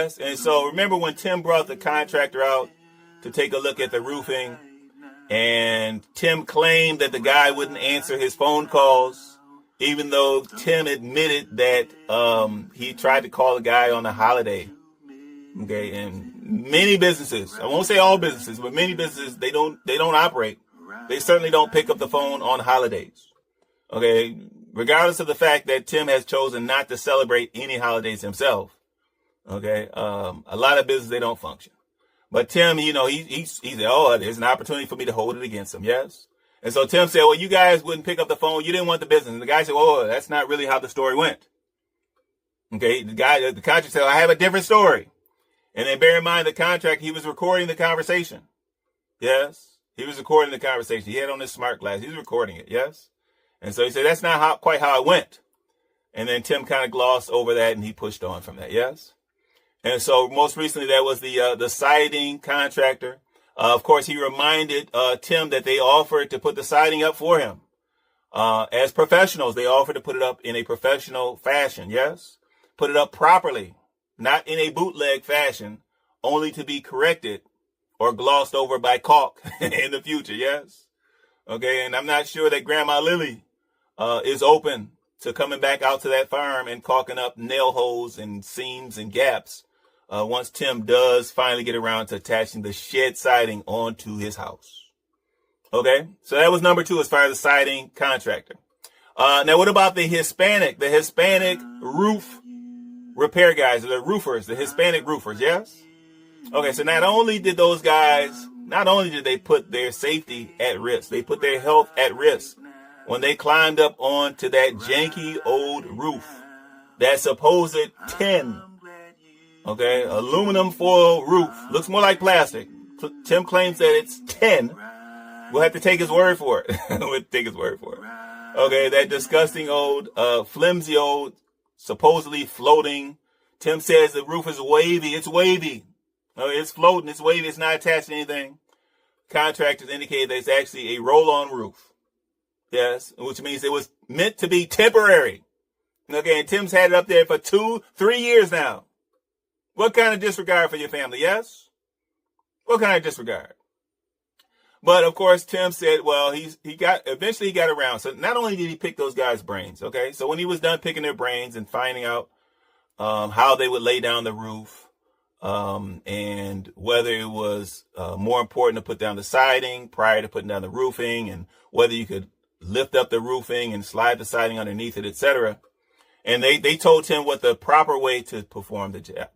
Yes. And so remember when Tim brought the contractor out to take a look at the roofing, and Tim claimed that the guy wouldn't answer his phone calls, even though Tim admitted that he tried to call the guy on a holiday. Okay, and many businesses, I won't say all businesses, but many businesses, they don't operate. They certainly don't pick up the phone on holidays. Okay, regardless of the fact that Tim has chosen not to celebrate any holidays himself. Okay, a lot of businesses, they don't function. But Tim, he said, oh, there's an opportunity for me to hold it against him. Yes. And so Tim said, well, you guys wouldn't pick up the phone. You didn't want the business. And the guy said, oh, that's not really how the story went. Okay. The contractor said, I have a different story. And then bear in mind the contract, he was recording the conversation. Yes. He was recording the conversation. He had on his smart glass. He was recording it. Yes. And so he said, that's not quite how it went. And then Tim kind of glossed over that and he pushed on from that. Yes. And so most recently, that was the siding contractor. Of course, he reminded Tim that they offered to put the siding up for him. As professionals, they offered to put it up in a professional fashion. Yes. Put it up properly, not in a bootleg fashion, only to be corrected or glossed over by caulk in the future. Yes. Okay. And I'm not sure that Grandma Lily is open to coming back out to that farm and caulking up nail holes and seams and gaps. Once Tim does finally get around to attaching the shed siding onto his house. Okay, so that was number 2 as far as the siding contractor. Now, what about the Hispanic roof repair guys, the roofers, the Hispanic roofers, yes? Okay, so not only did they put their safety at risk, they put their health at risk when they climbed up onto that janky old roof, that supposed tin. Okay, aluminum foil roof. Looks more like plastic. Tim claims that it's tin. We'll have to take his word for it. We'll take his word for it. Okay, that disgusting old, flimsy old, supposedly floating. Tim says the roof is wavy. It's wavy. It's floating. It's wavy. It's not attached to anything. Contractors indicate that it's actually a roll-on roof. Yes, which means it was meant to be temporary. Okay, and Tim's had it up there for 2-3 years now. What kind of disregard for your family, yes? What kind of disregard? But of course, Tim said, well, he eventually got around. So not only did he pick those guys' brains, okay? So when he was done picking their brains and finding out how they would lay down the roof, and whether it was more important to put down the siding prior to putting down the roofing, and whether you could lift up the roofing and slide the siding underneath it, etc. And they told him what the proper way to perform the job.